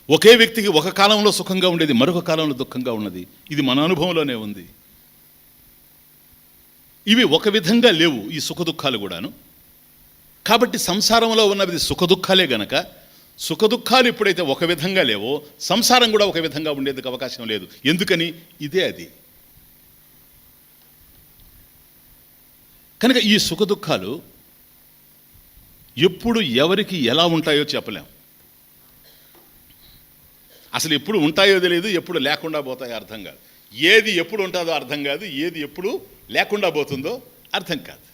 ఒకే వ్యక్తికి ఒక కాలంలో సుఖంగా ఉండేది, మరొక కాలంలో దుఃఖంగా ఉన్నది. ఇది మన అనుభవంలోనే ఉంది. ఇవి ఒక విధంగా లేవు ఈ సుఖ దుఃఖాలు కూడాను. కాబట్టి సంసారంలో ఉన్నది సుఖ దుఃఖాలే గనక సుఖ దుఃఖాలు ఎప్పుడైతే ఒక విధంగా లేవో సంసారం కూడా ఒక విధంగా ఉండేందుకు అవకాశం లేదు. ఎందుకని? ఇదే అది. కనుక ఈ సుఖ దుఃఖాలు ఎప్పుడు ఎవరికి ఎలా ఉంటాయో చెప్పలేం. అసలు ఎప్పుడు ఉంటాయో తెలియదు, ఎప్పుడు లేకుండా పోతాయో అర్థం కాదు. ఏది ఎప్పుడు ఉంటుందో అర్థం కాదు, ఏది ఎప్పుడు లేకుండా పోతుందో అర్థం కాదు.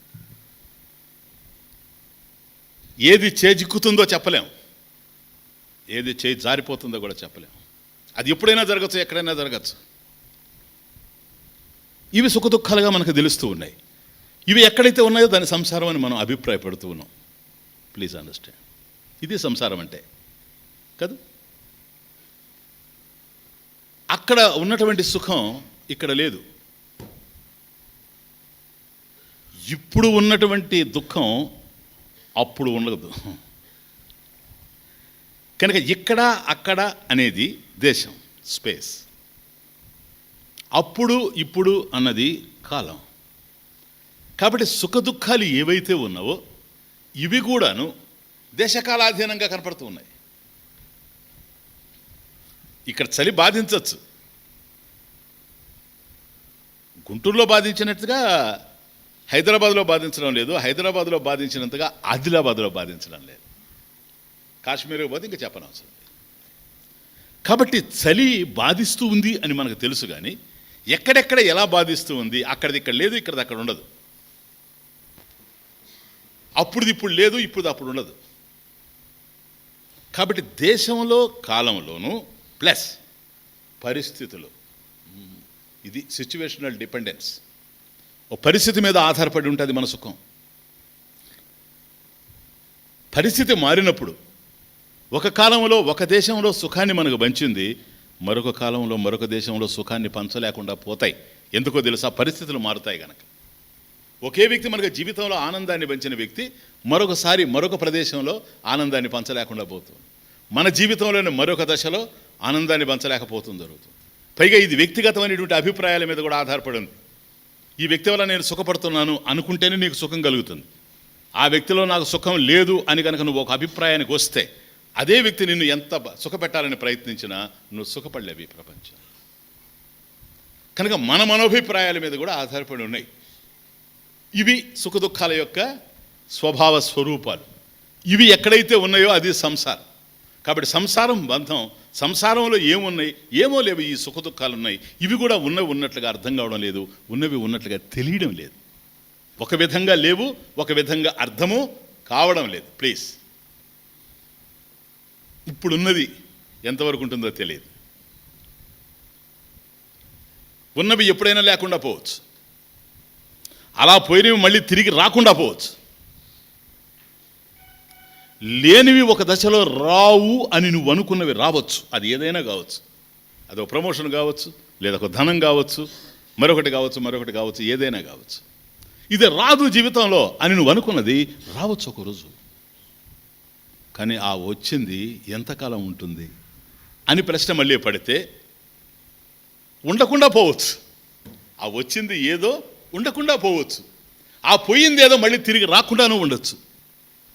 ఏది చేజిక్కుతుందో చెప్పలేం, ఏది చేయి జారిపోతుందో కూడా చెప్పలేం. అది ఎప్పుడైనా జరగచ్చు, ఎక్కడైనా జరగచ్చు. ఇవి సుఖ దుఃఖాలుగా మనకు తెలుస్తూ ఉన్నాయి. ఇవి ఎక్కడైతే ఉన్నాయో దాని సంసారం అని మనం అభిప్రాయపడుతూ ఉన్నాం. ప్లీజ్ అండర్స్టాండ్, ఇది సంసారం అంటే కదా. అక్కడ ఉన్నటువంటి సుఖం ఇక్కడ లేదు. ఇప్పుడు ఉన్నటువంటి దుఃఖం అప్పుడు ఉండదు. కనుక ఇక్కడ అక్కడ అనేది దేశం, స్పేస్. అప్పుడు ఇప్పుడు అన్నది కాలం. కాబట్టి సుఖ దుఃఖాలు ఏవైతే ఉన్నావో ఇవి కూడాను దేశకాలాధీనంగా కనపడుతూ ఉన్నాయి. ఇక్కడ చలి బాధించవచ్చు, గుంటూరులో బాధించినట్టుగా హైదరాబాద్లో బాధించడం లేదు, హైదరాబాద్లో బాధించినంతగా ఆదిలాబాద్లో బాధించడం లేదు, కాశ్మీర్కి పోతే ఇంకా చెప్పనవసరం లేదు. కాబట్టి చలి బాధిస్తూ ఉంది అని మనకు తెలుసు, కానీ ఎక్కడెక్కడ ఎలా బాధిస్తూ ఉంది అక్కడిది ఇక్కడ లేదు, ఇక్కడిది అక్కడ ఉండదు. అప్పుడుది ఇప్పుడు లేదు, ఇప్పుడు అప్పుడు ఉండదు. కాబట్టి దేశంలో కాలంలోనూ ప్లస్ పరిస్థితులు, ఇది సిచ్యువేషనల్ డిపెండెన్స్. ఓ పరిస్థితి మీద ఆధారపడి ఉంటుంది మన సుఖం. పరిస్థితి మారినప్పుడు ఒక కాలంలో ఒక దేశంలో సుఖాన్ని మనకు పంచింది, మరొక కాలంలో మరొక దేశంలో సుఖాన్ని పంచలేకుండా పోతాయి. ఎందుకో తెలుసా? పరిస్థితులు మారుతాయి కనుక. ఒకే వ్యక్తి మనకు జీవితంలో ఆనందాన్ని పంచిన వ్యక్తి మరొకసారి మరొక ప్రదేశంలో ఆనందాన్ని పంచలేకుండా పోతుంది. మన జీవితంలోని మరొక దశలో ఆనందాన్ని పంచలేకపోతుంది జరుగుతుంది. పైగా ఇది వ్యక్తిగతమైనటువంటి అభిప్రాయాల మీద కూడా ఆధారపడి ఉంది. ఈ వ్యక్తి వల్ల నేను సుఖపడుతున్నాను అనుకుంటేనే నీకు సుఖం కలుగుతుంది. ఆ వ్యక్తిలో నాకు సుఖం లేదు అని కనుక నువ్వు ఒక అభిప్రాయానికి వస్తే అదే వ్యక్తి నిన్ను ఎంత సుఖపెట్టాలని ప్రయత్నించినా నువ్వు సుఖపడలేవు ఈ ప్రపంచం. కనుక మన మనోభిప్రాయాల మీద కూడా ఆధారపడి ఉన్నాయి. ఇవి సుఖ దుఃఖాల యొక్క స్వభావ స్వరూపాలు. ఇవి ఎక్కడైతే ఉన్నాయో అది సంసారం. కాబట్టి సంసారం బంధం. సంసారంలో ఏమున్నాయి? ఏమో లేవు, ఈ సుఖ దుఃఖాలు ఉన్నాయి. ఇవి కూడా ఉన్నవి ఉన్నట్లుగా అర్థం కావడం లేదు, ఉన్నవి ఉన్నట్లుగా తెలియడం లేదు. ఒక విధంగా లేవు, ఒక విధంగా అర్థము కావడం లేదు. ప్లీజ్, ఇప్పుడున్నది ఎంతవరకు ఉంటుందో తెలియదు. ఉన్నవి ఎప్పుడైనా లేకుండా పోవచ్చు, అలా పోయినవి మళ్ళీ తిరిగి రాకుండా పోవచ్చు. లేనివి ఒక దశలో రావు అని నువ్వు అనుకున్నవి రావచ్చు. అది ఏదైనా కావచ్చు, అదొక ప్రమోషన్ కావచ్చు, లేదా ఒక ధనం కావచ్చు, మరొకటి కావచ్చు, ఏదైనా కావచ్చు. ఇది రాదు జీవితంలో అని నువ్వు అనుకున్నది రావచ్చు ఒకరోజు. కానీ ఆ వచ్చింది ఎంతకాలం ఉంటుంది అని ప్రశ్న మళ్ళీ పడితే ఉండకుండా పోవచ్చు. ఆ వచ్చింది ఏదో ఉండకుండా పోవచ్చు, ఆ పోయింది ఏదో మళ్ళీ తిరిగి రాకుండానూ ఉండొచ్చు.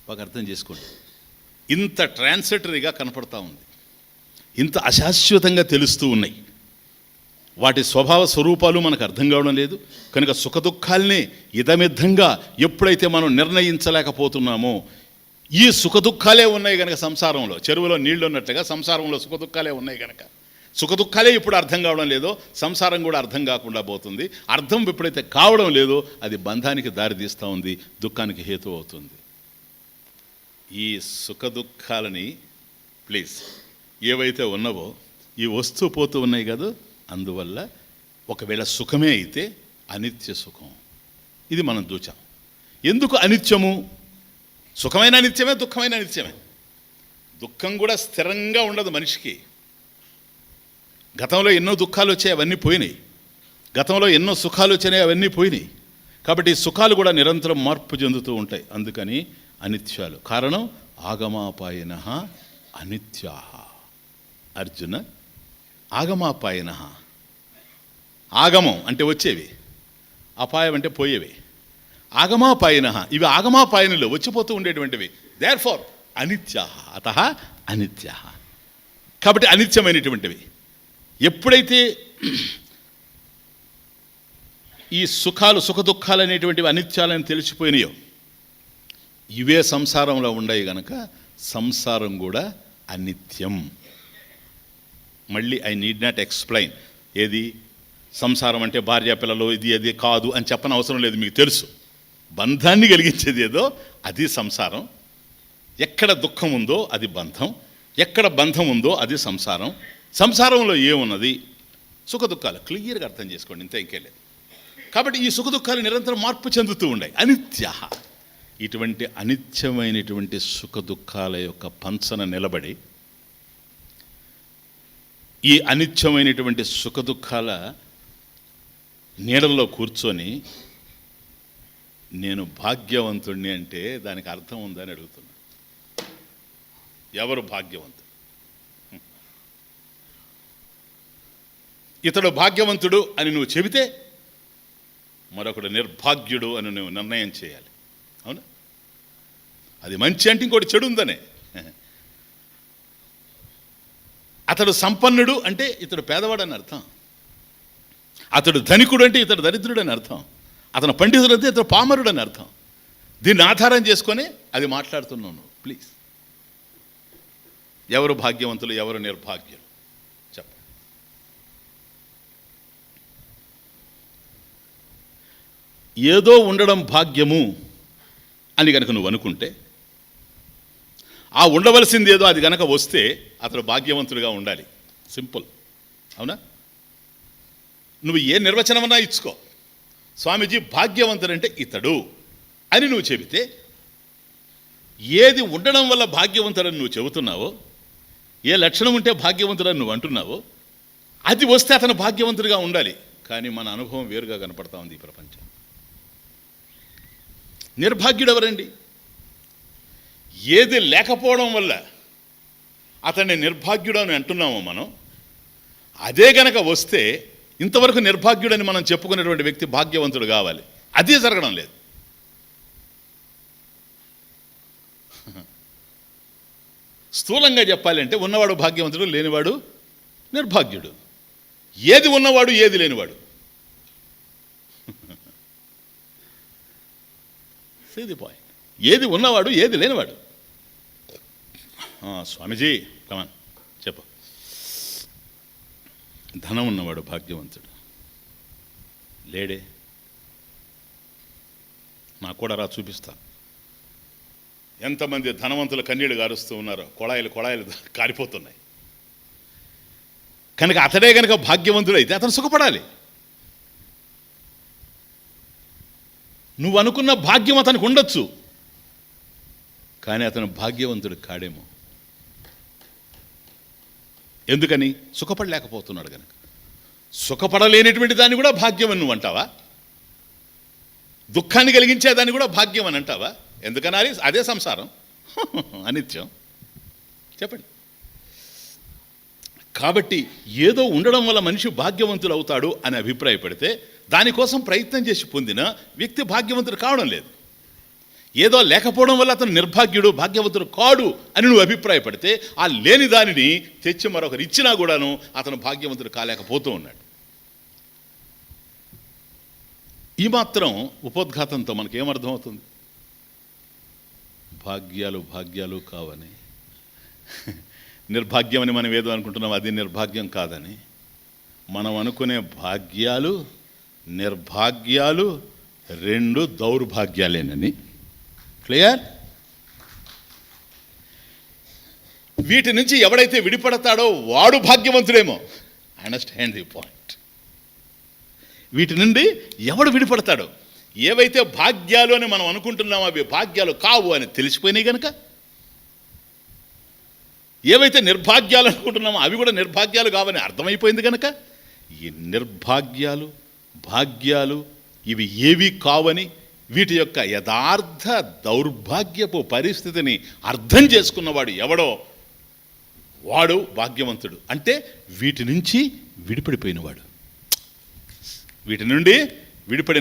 బాగా అర్థం చేసుకోండి. ఇంత ట్రాన్సిటరీగా కనపడతా ఉంది, ఇంత అశాశ్వతంగా తెలుస్తూ ఉన్నాయి. వాటి స్వభావ స్వరూపాలు మనకు అర్థం కావడం లేదు. కనుక సుఖ దుఃఖాలనే ఇదమిద్ధంగా ఎప్పుడైతే మనం నిర్ణయించలేకపోతున్నామో, ఈ సుఖ దుఃఖాలే ఉన్నాయి కనుక సంసారంలో, చెరువులో నీళ్లు ఉన్నట్టుగా సంసారంలో సుఖ దుఃఖాలే ఉన్నాయి కనుక సుఖ దుఃఖాలే ఇప్పుడు అర్థం కావడం లేదో సంసారం కూడా అర్థం కాకుండా పోతుంది. అర్థం ఎప్పుడైతే కావడం లేదో అది బంధానికి దారితీస్తూ ఉంది, దుఃఖానికి హేతు అవుతుంది. ఈ సుఖ దుఃఖాలని ప్లీజ్ ఏవైతే ఉన్నావో ఈ వస్తూ పోతూ ఉన్నాయి కదా, అందువల్ల ఒకవేళ సుఖమే అయితే అనిత్య సుఖం. ఇది మనం చూచాం. ఎందుకు అనిత్యము? సుఖమైన అనిత్యమే, దుఃఖమైన అనిత్యమే. దుఃఖం కూడా స్థిరంగా ఉండదు మనిషికి. గతంలో ఎన్నో దుఃఖాలు వచ్చాయి, అవన్నీ పోయినాయి. గతంలో ఎన్నో సుఖాలు వచ్చినాయి, అవన్నీ పోయినాయి. కాబట్టి సుఖాలు కూడా నిరంతరం మార్పు చెందుతూ ఉంటాయి. అందుకని అనిత్యాలు. కారణం ఆగమాపాయన అనిత్యా. అర్జున ఆగమాపాయన. ఆగమం అంటే వచ్చేవి, అపాయం అంటే పోయేవి. ఆగమాపాయన, ఇవి ఆగమాపాయనలు వచ్చిపోతూ ఉండేటువంటివి. దేర్ ఫార్ అనిత్య, అత అనిత్య. కాబట్టి అనిత్యమైనటువంటివి. ఎప్పుడైతే ఈ సుఖాలు సుఖ దుఃఖాలు అనేటువంటివి అనిత్యాలని తెలిసిపోయినాయో, ఇవే సంసారంలో ఉన్నాయి గనక సంసారం కూడా అనిత్యం. మళ్ళీ ఐ నీడ్ నాట్ ఎక్స్ప్లెయిన్. ఏది సంసారం అంటే భార్య పిల్లలు, ఇది అది కాదు అని చెప్పని అవసరం లేదు, మీకు తెలుసు. బంధాన్ని కలిగించేది ఏదో అది సంసారం. ఎక్కడ దుఃఖం ఉందో అది బంధం, ఎక్కడ బంధం ఉందో అది సంసారం. సంసారంలో ఏమున్నది? సుఖ దుఃఖాలు. క్లియర్గా అర్థం చేసుకోండి, ఇంత ఇంకేం లేదు. కాబట్టి ఈ సుఖ దుఃఖాలు నిరంతరం మార్పు చెందుతూ ఉన్నాయి. అనిత్య. ఇటువంటి అనిత్యమైనటువంటి సుఖ దుఃఖాల యొక్క పంచన నిలబడి ఈ అనిత్యమైనటువంటి సుఖ దుఃఖాల నీడల్లో కూర్చొని నేను భాగ్యవంతుడిని అంటే దానికి అర్థం ఉందని అడుగుతున్నా. ఎవరు భాగ్యవంతుడు? ఇతడు భాగ్యవంతుడు అని నువ్వు చెబితే మరొకడు నిర్భాగ్యుడు అని నువ్వు నిర్ణయం చేయాలి. అవునా? అది మంచి అంటే ఇంకోటి చెడు ఉందనే. అతడు సంపన్నుడు అంటే ఇతడు పేదవాడు అని అర్థం. అతడు ధనికుడు అంటే ఇతడు దరిద్రుడు అని అర్థం. అతను పండితుడు అంటే ఇతడు పామరుడు అని అర్థం. దీన్ని ఆధారం చేసుకొని అది మాట్లాడుతున్నాను. ప్లీజ్, ఎవరు భాగ్యవంతులు, ఎవరు నిర్భాగ్యులు చెప్ప. ఏదో ఉండడం భాగ్యము అని కనుక నువ్వు అనుకుంటే, ఆ ఉండవలసింది ఏదో అది కనుక వస్తే అతడు భాగ్యవంతుడిగా ఉండాలి. సింపుల్. అవునా? నువ్వు ఏ నిర్వచనమన్నా ఇచ్చుకో. స్వామీజీ భాగ్యవంతుడంటే ఇతడు అని నువ్వు చెబితే, ఏది ఉండడం వల్ల భాగ్యవంతుడని నువ్వు చెబుతున్నావో, ఏ లక్షణం ఉంటే భాగ్యవంతుడని నువ్వు అంటున్నావో అది వస్తే అతను భాగ్యవంతుడిగా ఉండాలి. కానీ మన అనుభవం వేరుగా కనపడతా ఉంది ఈ ప్రపంచం. నిర్భాగ్యుడు ఎవరండి? ఏది లేకపోవడం వల్ల అతన్ని నిర్భాగ్యుడు అని అంటున్నామో మనం, అదే గనక వస్తే ఇంతవరకు నిర్భాగ్యుడని మనం చెప్పుకునేటువంటి వ్యక్తి భాగ్యవంతుడు కావాలి. అదే జరగడం లేదు. స్థూలంగా చెప్పాలంటే ఉన్నవాడు భాగ్యవంతుడు, లేనివాడు నిర్భాగ్యుడు. ఏది ఉన్నవాడు, ఏది లేనివాడు. See the point. ఏది ఉన్నవాడు, ఏది లేనివాడు. స్వామీజీ కమాన్ చెప్పు. ధనం ఉన్నవాడు భాగ్యవంతుడు లేడే? నాకు కూడా రా చూపిస్తా. ఎంతమంది ధనవంతుల కన్నీళ్లు గారుస్తూ ఉన్నారో, కొళాయిలు కారిపోతున్నాయి. కనుక అతడే కనుక భాగ్యవంతుడు అయితే అతను సుఖపడాలి. నువ్వు అనుకున్న భాగ్యం అతనికి ఉండొచ్చు, కానీ అతను భాగ్యవంతుడు కాడేమో. ఎందుకని? సుఖపడలేకపోతున్నాడు కనుక. సుఖపడలేనటువంటి దాన్ని కూడా భాగ్యం అని నువ్వు అంటావా? దుఃఖాన్ని కలిగించేదాన్ని కూడా భాగ్యం అని అంటావా? ఎందుకనాలి? అదే సంసారం, అనిత్యం. చెప్పండి. కాబట్టి ఏదో ఉండడం వల్ల మనిషి భాగ్యవంతుడు అవుతాడు అని అభిప్రాయపడితే, దానికోసం ప్రయత్నం చేసి పొందిన వ్యక్తి భాగ్యవంతుడు కావడం లేదు. ఏదో లేకపోవడం వల్ల అతను నిర్భాగ్యుడు, భాగ్యవంతుడు కాడు అని నువ్వు అభిప్రాయపడితే, ఆ లేని దానిని తెచ్చి మరొకరు ఇచ్చినా కూడాను అతను భాగ్యవంతుడు కాలేకపోతూ ఉన్నాడు. ఈ మాత్రం ఉపోద్ఘాతంతో మనకేమర్థమవుతుంది? భాగ్యాలు కావని, నిర్భాగ్యమని మనం ఏదో అనుకుంటున్నాం, అది నిర్భాగ్యం కాదని. మనం అనుకునే భాగ్యాలు నిర్భాగ్యాలు రెండు దౌర్భాగ్యాలేనని. క్లియర్? వీటి నుంచి ఎవడైతే విడిపడతాడో వాడు భాగ్యవంతుడేమో. Understand the point. వీటి నుండి ఎవడు విడిపడతాడో, ఏవైతే భాగ్యాలు అని మనం అనుకుంటున్నామో అవి భాగ్యాలు కావు అని తెలిసిపోయినాయి కనుక, ఏవైతే నిర్భాగ్యాలు అనుకుంటున్నామో అవి కూడా నిర్భాగ్యాలు కావని అర్థమైపోయింది కనుక, ఈ నిర్భాగ్యాలు భాగ్యాలు ఇవి ఏవి కావని వీటి యొక్క యథార్థ దౌర్భాగ్యపు పరిస్థితిని అర్థం చేసుకున్నవాడు ఎవడో వాడు భాగ్యవంతుడు. అంటే వీటి నుంచి విడిపడిపోయినవాడు, వీటి నుండి విడిపడిన